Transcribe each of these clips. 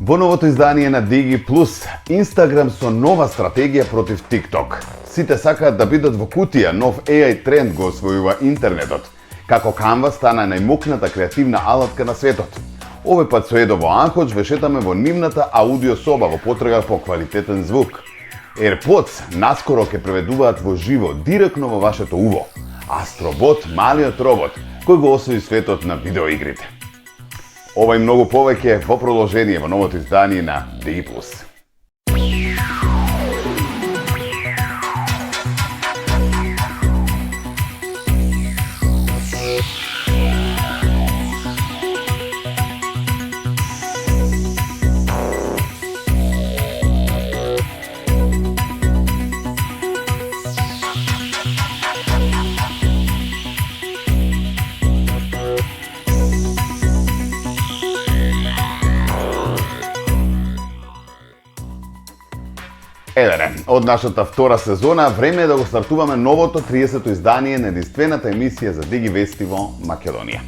Во новото издание на Digi Plus, Instagram со нова стратегија против TikTok. Сите сакаат да бидат во кутија, нов AI тренд го освојува интернетот. Како Canva стана најмокната креативна алатка на светот. Овој пат со Едо во Анхоч вешетаме во нивната аудио соба во потрага по квалитетен звук. AirPods наскоро ќе преведуваат во живо, директно во вашето уво. Астробот, малиот робот, кој го освои светот на видеоигрите. Ова и многу повеќе во продолжение во новото издание на Digi Plus. Едене, од нашата втора сезона, време е да го стартуваме новото 30-то издание на единствената емисија за Digi Вести во Македонија.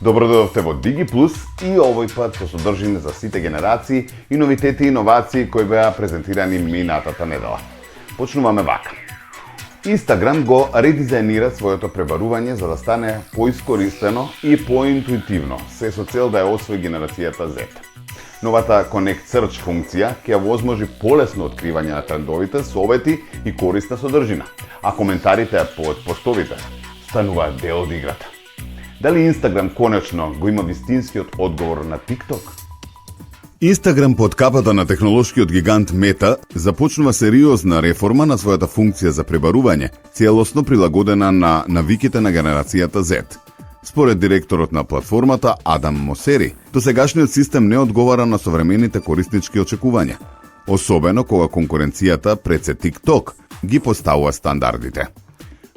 Добро дојдовте во Digi Plus и овој пат со содржина за сите генерации и новитети и иновации кои беа презентирани минатата недела. Почнуваме вака. Instagram го редизајнира своето пребарување за да стане поискористено и поинтуитивно, се со цел да ја освои генерацијата Z. Новата Connect Search функција ќе овозможи полесно откривање на трендовите, совети и корисна содржина, а коментарите под постовите стануваат дел од играта. Дали Instagram конечно го има вистинскиот одговор на TikTok? Instagram под капата на технолошкиот гигант Meta започнува сериозна реформа на својата функција за пребарување, целосно прилагодена на навиките на генерацијата Z. Според директорот на платформата Адам Мосери, досегашниот систем не одговара на современите кориснички очекувања, особено кога конкуренцијата пред се TikTok ги поставува стандардите.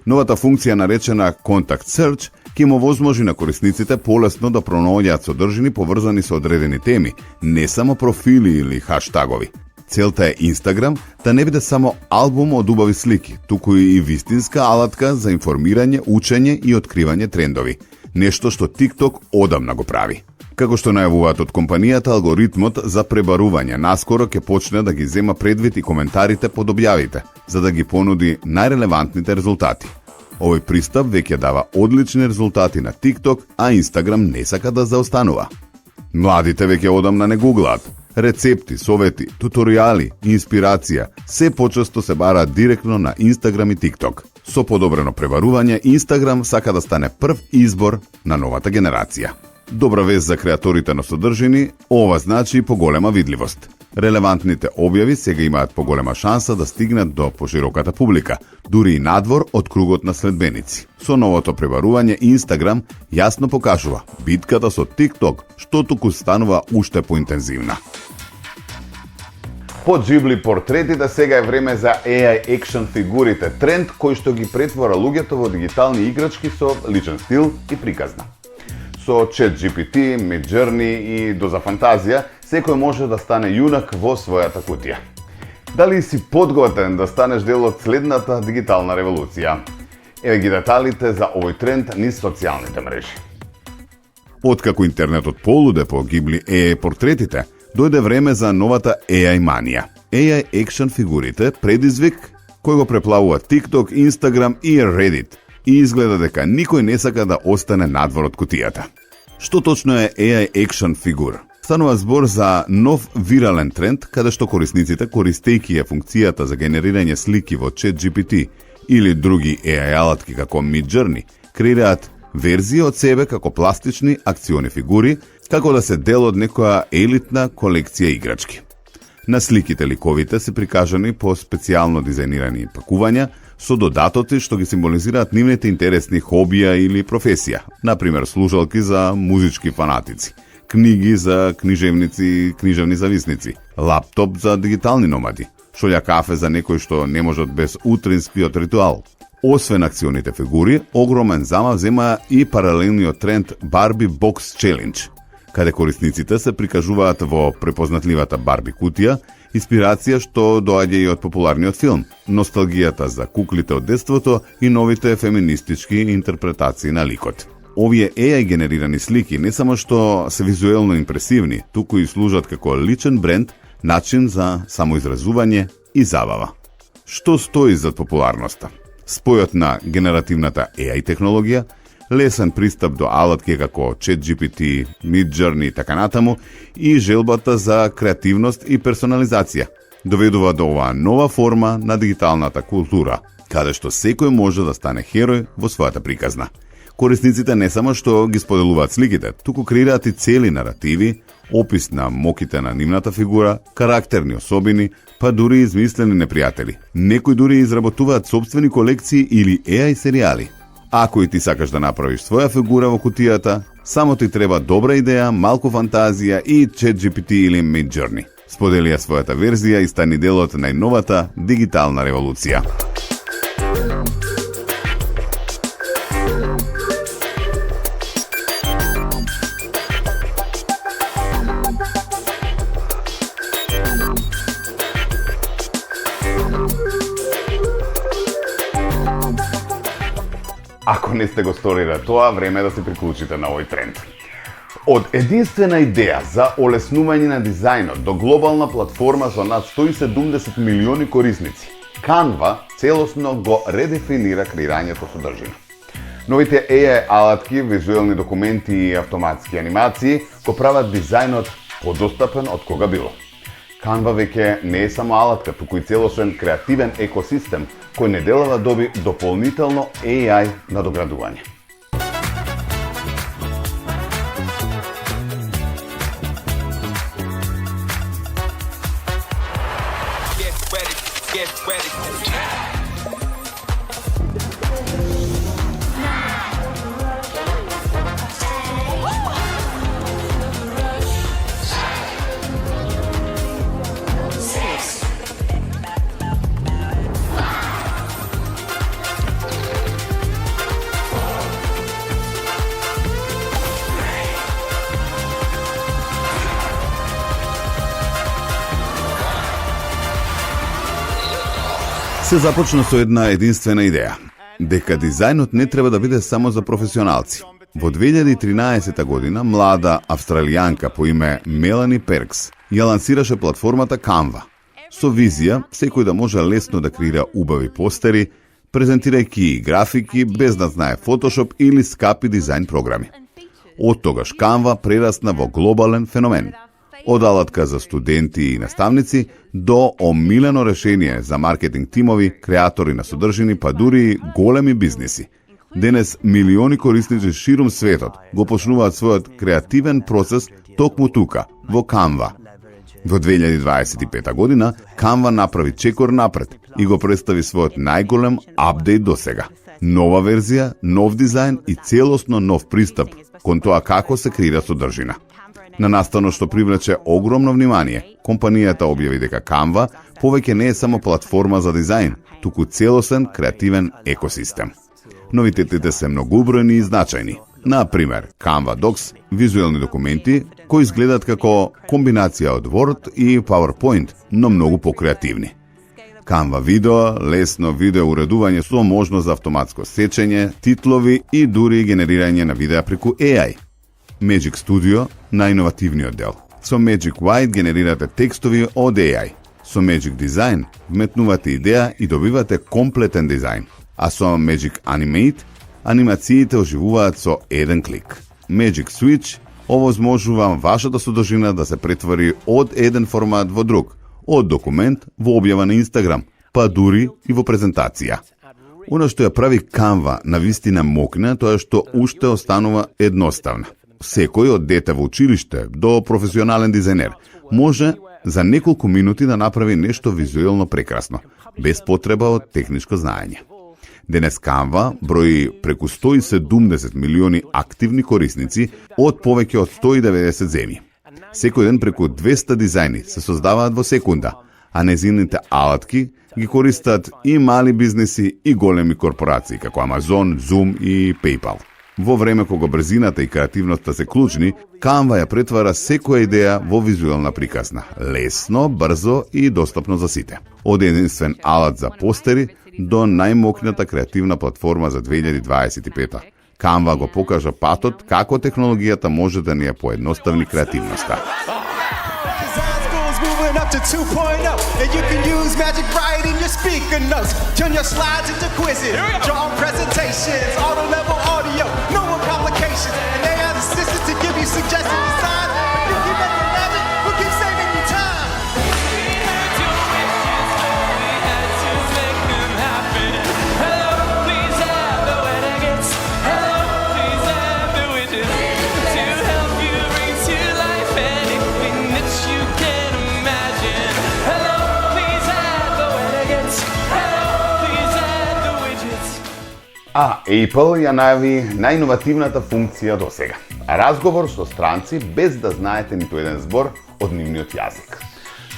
Новата функција наречена Contact Search ќе им овозможи на корисниците полесно да пронаоѓаат содржини поврзани со одредени теми, не само профили или хаштагови. Целта е Instagram да не биде само албум од убави слики, туку и вистинска алатка за информирање, учење и откривање трендови. Нешто што TikTok одамна го прави. Како што најавуваат од компанијата, алгоритмот за пребарување наскоро ќе почне да ги зема предвид и коментарите под објавите, за да ги понуди најрелевантните резултати. Овој пристап веќе дава одлични резултати на TikTok, а Instagram не сака да заостанува. Младите веќе одамна не гуглаат. Рецепти, совети, туторијали, инспирација се почесто се бараат директно на Instagram и TikTok. Со подобрено пребарување, Instagram сака да стане прв избор на новата генерација. Добра вест за креаторите на содржини, ова значи поголема видливост. Релевантните објави сега имаат поголема шанса да стигнат до пошироката публика, дури и надвор од кругот на следбеници. Со новото пребарување, Instagram јасно покажува битката со TikTok, што туку станува уште поинтензивна. Под Ghibli портретите сега е време за AI екшн фигурите, тренд кој што ги претвора луѓето во дигитални играчки со личен стил и приказна. Со ChatGPT, Midjourney и доза фантазија, секој може да стане јунак во својата кутија. Дали си подготвен да станеш дел од следната дигитална револуција? Еве ги деталите за овој тренд низ социјалните мрежи. Откако интернетот полуде по Ghibli AI портретите, дојде време за новата AI манија. AI екшн фигурите, предизвик кој го преплавува TikTok, Instagram и Reddit. И изгледа дека никој не сака да остане надвор од кутијата. Што точно е AI екшн фигур? Станува збор за нов вирален тренд, каде што корисниците, користејќи ја функцијата за генерирање слики во ChatGPT или други AI алатки како Midjourney, креираат верзии од себе како пластични акциони фигури, како да се дел од некоја елитна колекција играчки. На сликите ликовите се прикажани по специјално дизајнирани пакувања, со додатоци што ги символизираат нивните интересни хобија или професија, например слушалки за музички фанатици, книги за книжевници и книжевни зависници, лаптоп за дигитални номади, шолја кафе за некој што не можат без утринскиот ритуал. Освен акционите фигури, огромен замав зема и паралелниот тренд Barbie Box Challenge, каде корисниците се прикажуваат во препознатливата Барби кутија, инспирација што доаѓа и од популарниот филм, носталгијата за куклите од детството и новите феминистички интерпретации на ликот. Овие AI генерирани слики не само што се визуелно импресивни, туку и служат како личен бренд, начин за самоизразување и забава. Што стои зад популарноста? Спојот на генеративната AI технологија, лесен пристап до алатки како ChatGPT, Midjourney и така натаму и желбата за креативност и персонализација доведува до оваа нова форма на дигиталната култура, каде што секој може да стане херој во својата приказна. Корисниците не само што ги споделуваат сликите, туку креираат и цели наративи, опис на моките на нивната фигура, карактерни особини, па дури измислени непријатели. Некои дури изработуваат собствени колекции или AI серијали. Ако и ти сакаш да направиш своја фигура во кутијата, само ти треба добра идеја, малку фантазија и ChatGPT или Midjourney. Сподели ја својата верзија и стани дел од најновата дигитална револуција. Ако не сте го сториле тоа, време е да се приклучите на овој тренд. Од единствена идеја за олеснување на дизајнот до глобална платформа со над 170 милиони корисници, Canva целосно го редефинира креирањето содржина. Новите AI алатки, визуелни документи и автоматски анимации го прават дизајнот подостапен од кога било. Canva веќе не е само алатка, туку и целосен креативен екосистем кој неделава доби дополнително AI надоградување. Се започна со една единствена идеја, дека дизајнот не треба да биде само за професионалци. Во 2013 година млада австралијанка по име Мелани Перкс ја лансираше платформата Canva, со визија секој да може лесно да креира убави постери, презентирајќи графики без да знае Photoshop или скапи дизајн програми. Од тогаш Canva прерасна во глобален феномен. Од алатка за студенти и наставници до омилено решение за маркетинг тимови, креатори на содржини, па дури големи бизниси. Денес милиони корисници ширум светот го почнуваат својот креативен процес токму тука, во Canva. Во 2025 година Canva направи чекор напред и го представи својот најголем апдејт до сега. Нова верзија, нов дизајн и целосно нов пристап кон тоа како се креира содржина. На настано што привлече огромно внимание, компанијата објави дека Canva повеќе не е само платформа за дизајн, туку целосен креативен екосистем. Новитетите се многобројни и значајни. Например, Canva Docs, визуелни документи кои изгледаат како комбинација од Word и PowerPoint, но многу покреативни. Canva видео, лесно видео уредување со можност за автоматско сечење, титлови и дури генерирање на видеа преку AI. Magic Studio, најиновативниот дел. Со Magic Write генерирате текстови од AI. Со Magic Design вметнувате идеја и добивате комплетен дизајн. А со Magic Animate, анимациите оживуваат со еден клик. Magic Switch овозможува вашата содржина да се претвори од еден формат во друг, од документ во објава на Instagram, па дури и во презентација. Оно што ја прави Canva на вистина мокна, тоа е што уште останува едноставна. Секој од дете во училиште до професионален дизајнер може за неколку минути да направи нешто визуелно прекрасно, без потреба од техничко знаење. Денес Canva брои преку 170 милиони активни корисници од повеќе од 190 земји. Секој ден преку 200 дизајни се создаваат во секунда, а незините алатки ги користат и мали бизнеси и големи корпорации, како Amazon, Zoom и PayPal. Во време кога брзината и креативноста се клучни, Canva ја претвара секоја идеја во визуелна приказна. Лесно, брзо и достапно за сите. Од единствен алат за постери до најмокната креативна платформа за 2025. Canva го покажа патот како технологијата може да ни ја поедноставни креативноста. Moving up to 2.0, and you can use Magic right in your speaker notes. Turn your slides into quizzes, draw presentations, auto-level audio, no more complications. And they have assistants to give you suggested designs. But you keep making magic, we'll keep saving you time. А Apple ја најави најиновативната функција до сега. Разговор со странци без да знаете ниту еден збор од нивниот јазик.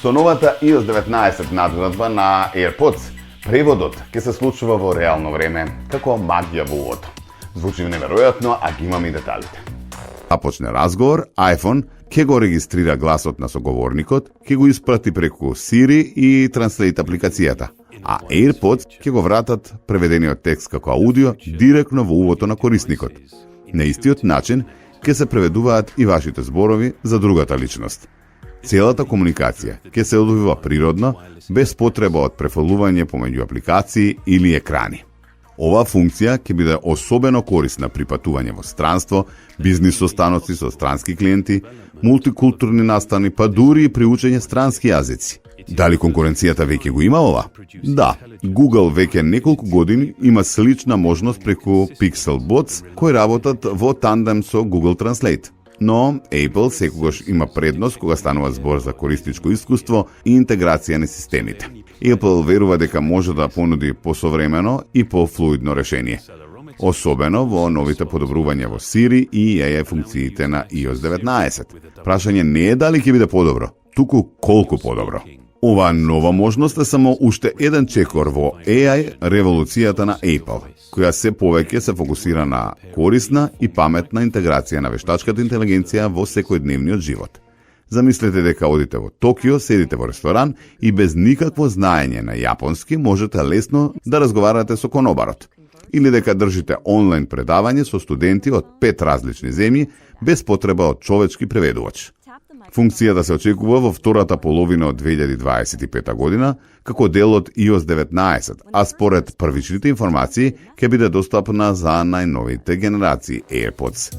Со новата iOS 19 надградба на AirPods, преводот ќе се случува во реално време, како магија во увод. Звучи неверојатно, а ги имаме и деталите. Почне разговор, iPhone ќе го регистрира гласот на соговорникот, ќе го испрати преку Siri и Translate апликацијата, а AirPods ќе го вратат преведениот текст како аудио директно во увото на корисникот. На истиот начин ќе се преведуваат и вашите зборови за другата личност. Целата комуникација ќе се одвива природно, без потреба од префрлување помеѓу апликации или екрани. Оваа функција ќе биде особено корисна при патување во странство, бизнис состаноци со странски клиенти, мултикултурни настани, па дури и при учење странски јазици. Дали конкуренцијата веќе го има ова? Да, Google веќе неколку години има слична можност преку Pixelbots, кои работат во тандем со Google Translate. Но Apple секогаш има предност кога станува збор за корисничко искуство и интеграција на системите. Apple верува дека може да понуди посовремено и пофлуидно решение, особено во новите подобрувања во Siri и AI функциите на iOS 19. Прашање не е дали ќе биде подобро, туку колку подобро. Оваа нова можност е само уште еден чекор во AI револуцијата на Apple, која се повеќе се фокусира на корисна и паметна интеграција на вештачката интелигенција во секојдневниот живот. Замислете дека одите во Токио, седите во ресторан и без никакво знаење на јапонски можете лесно да разговарате со конобарот. Или дека држите онлайн предавање со студенти од 5 различни земји без потреба од човечки преведувач. Функцијата се очекува во втората половина од 2025 година како дел од iOS 19, а според првичните информации ќе биде достапна за најновите генерации AirPods.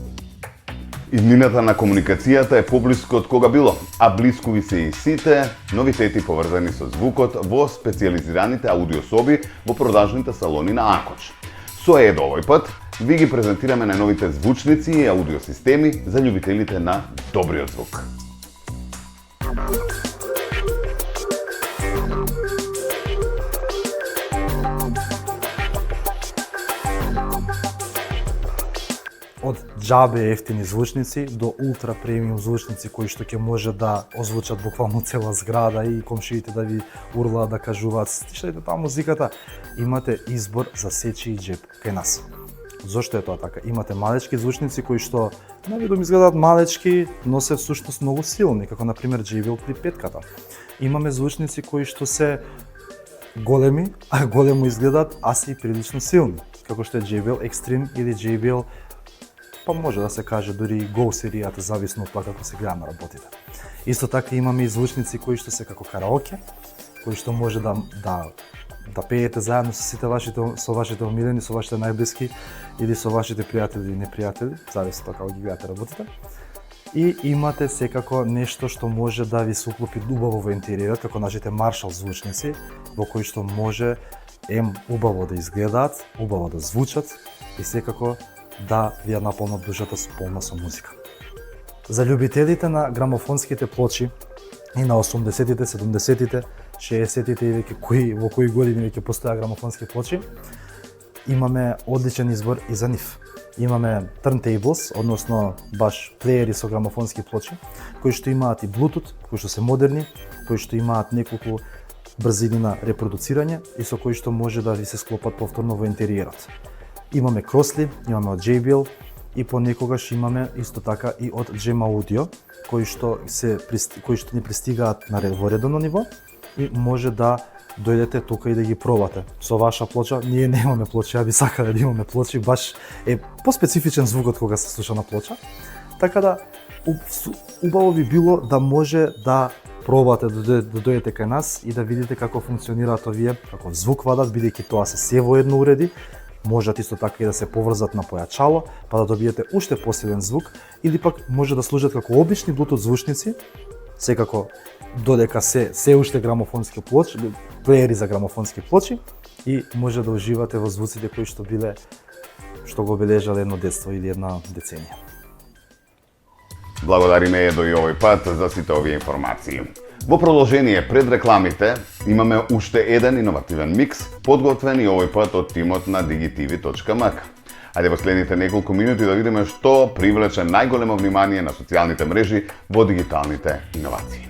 Иднината на комуникацијата е поблиску од кога било, а блиску ви се и сите новитети поврзани со звукот во специјализираните аудиособи во продажните салони на Акоч. Со Едо овој пат ви ги презентираме најновите звучници и аудиосистеми за љубителите на добриот звук. Од џабе ефтини звучници до ултра премиум звучници кои што ќе може да озвучат буквално цела зграда и комшиите да ви урлаат да кажуваат слушајте таа музиката, имате избор за сечи и джеб кај нас. Зошто е тоа така? Имате малечки звучници кои што на видом изгледаат малечки, но се всушност многу силни, како на пример JBL при петката. Имаме звучници кои што се големи, а големо изгледаат, а се и прилично силни, како што е JBL Extreme или JBL, па може да се каже дури Go серијата, зависно од тоа како се гледа на работите. Исто така имаме и звучници кои што се како караоке, кои што може да пеете заедно со вашите омилени, со вашите најблиски или со вашите пријатели или непријатели, зависно тоа како ги гледате работите. И имате секако нешто што може да ви се уклопи убаво во интериерот, како нашите Marshall звучници, во кои што може убаво да изгледаат, убаво да звучат и секако да ви ја наполнат душата полна со музика. За љубителите на грамофонските плочи и на 80-тите, 70-тите, 60-тите и веќе во кои години веќе постоја грамофонски плочи, имаме одличен избор и за нив. Имаме turntables, односно баш плеери со грамофонски плочи, кои што имаат и Bluetooth, кои што се модерни, кои што имаат неколку брзини на репродуцирање и со кои што може да ви се склопат повторно во интериерот. Имаме кросли, имаме од JBL и понекогаш имаме исто така и од Gem Audio, кои што ни пристигаат во редовно ниво и може да дојдете тука и да ги пробате. Со ваша плоча, ние немаме плочи, ја би сакале да имаме плочи, баш е поспецифичен звукот кога се слуша на плоча. Така да, убаво би било да може да пробате да дојдете кај нас и да видите како функционираат овие, како звук вадат, бидејќи тоа се воедно уреди, можат исто така и да се поврзат на појачало, па да добиете уште посилен звук, или пак може да служат како обични Bluetooth звучници, секако додека се уште грамофонски плочи, плеери за грамофонски плочи, и може да уживате во звуците кои што го обележале едно детство или една деценија. Благодариме Едо и овој пат за сите овие информации. Во продолжение пред рекламите имаме уште еден иновативен микс, подготвен и овој пат од тимот на digitv.mk. Ајде во следните неколку минути да видиме што привлече најголемо внимание на социјалните мрежи во дигиталните иновации.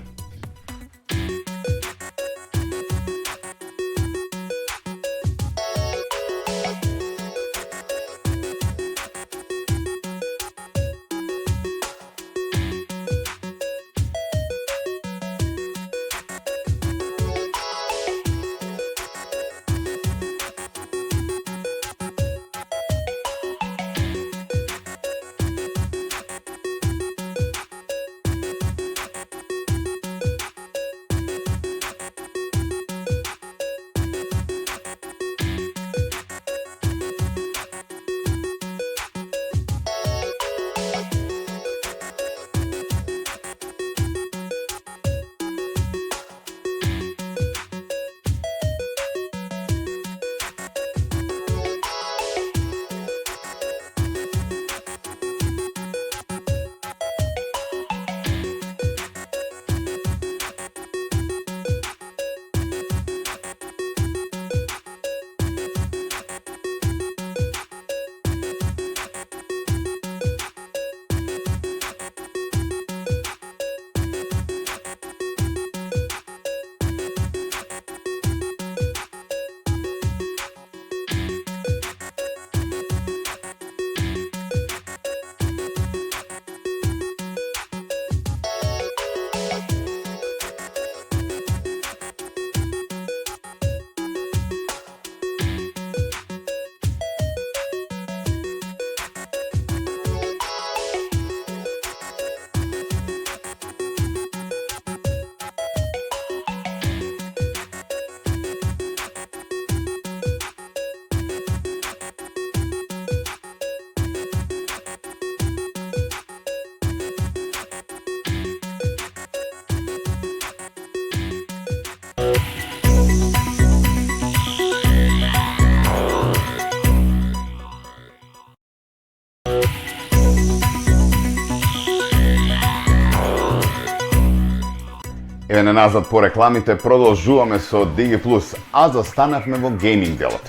Еве назад по рекламите продолжуваме со Digi+, а застанавме во гейминг делот.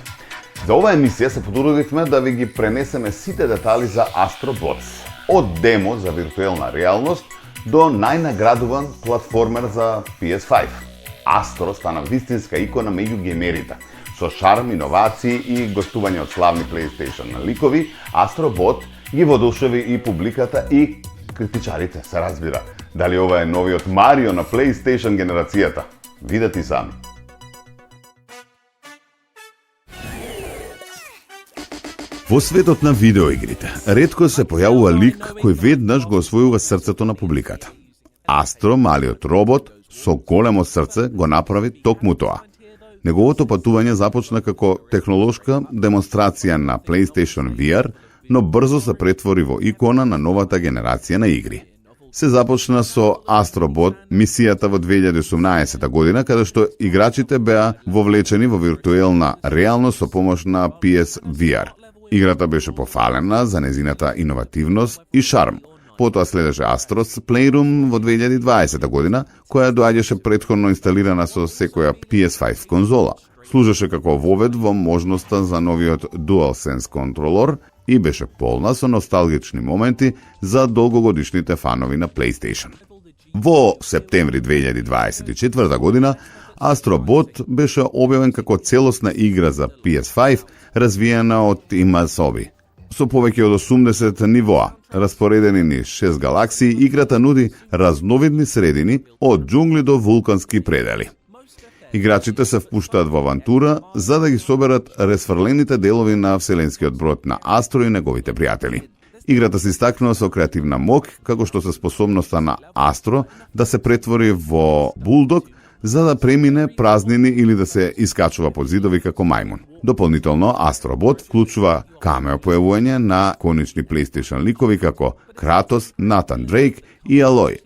За оваа емисија се потрудивме да ви ги пренесеме сите детали за Astrobots, од демо за виртуелна реалност до најнаградуван платформер за PS5. Astro стана вистинска икона меѓу геймерите. Со шарм, иновации и гостување од славни PlayStation ликови, Astrobot ги воодушеви и публиката и критичарите, се разбира. Дали ова е новиот Марио на PlayStation генерацијата? Видете и сами. Во светот на видеоигрите, ретко се појавува лик кој веднаш го освојува срцето на публиката. Астро, малиот робот, со големо срце го направи токму тоа. Неговото патување започна како технолошка демонстрација на PlayStation VR, но брзо се претвори во икона на новата генерација на игри. Се започна со Astrobot мисијата во 2018 година, каде што играчите беа вовлечени во виртуелна реалност со помош на PSVR. Играта беше пофалена за незината иновативност и шарм. Потоа следеше Astro's Playroom во 2020 година, која доаѓаше претходно инсталирана со секоја PS5 конзола. Служеше како вовед во можноста за новиот DualSense контролор и беше полна со носталгични моменти за долгогодишните фанови на PlayStation. Во септември 2024 година, Astrobot беше објавен како целосна игра за PS5, развиена од тим Asobi. Со повеќе од 80 нивоа, распоредени низ 6 галаксии, играта нуди разновидни средини од џунгли до вулкански предели. Играчите се впуштаат во авантура за да ги соберат расфрлените делови на вселенскиот брод на Астро и неговите пријатели. Играта се истакнува со креативна мок, како што се способноста на Астро да се претвори во булдог за да премине празнини или да се искачува под зидови како мајмун. Дополнително, Астробот вклучува камео појавување на конични PlayStation ликови како Кратос, Натан Дрейк и Алој,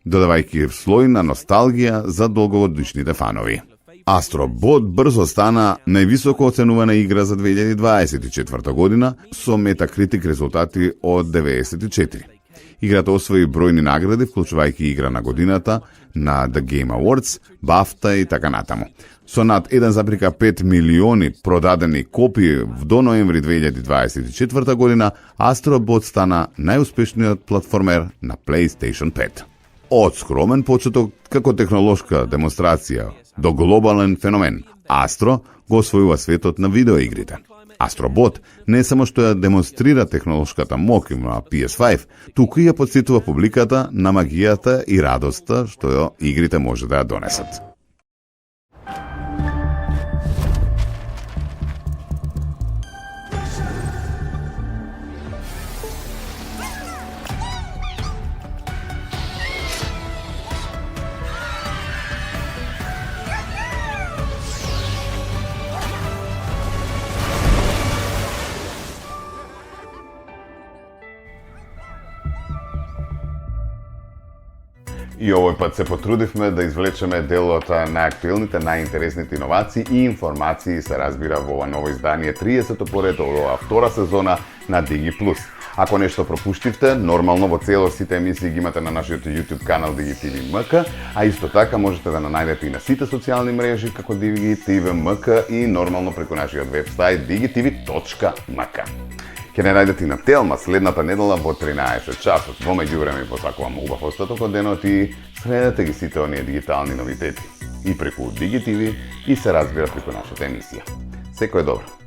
додавајќи слој на носталгија за долгогодишните фанови. Астробот брзо стана највисоко оценувана игра за 2024 година со Metacritic резултати од 94. Играта освои бројни награди, вклучувајќи игра на годината на The Game Awards, BAFTA и така натаму. Со над 1,5 милиони продадени копии до ноември 2024 година, Астробот стана најуспешниот платформер на PlayStation 5. Од скромен почеток како технолошка демонстрација до глобален феномен, Астро го освојува светот на видеоигрите. Астробот не само што ја демонстрира технолошката мок на PS5, туку и ја потсетува публиката на магијата и радоста што игрите може да ја донесат. И овој пат се потрудивме да извлечеме дел од најактуелните, најинтересните иновации и информации се разбира во ова ново издание 30-то поред ова втора сезона на Digi+. Ако нешто пропуштивте, нормално во целост сите емисии ги имате на нашиот YouTube канал DigiTV.mk, а исто така можете да најдете и на сите социјални мрежи како DigiTV.mk и нормално преку нашиот вебсайт digitv.mk. Ќе не најдете и на Телма следната недела во 13 часот. Во меѓувреме посакувам убав остаток од денот и следете ги сите оние дигитални новитети. И преку DigiTV и се разбира преку нашата емисија. Секој добро!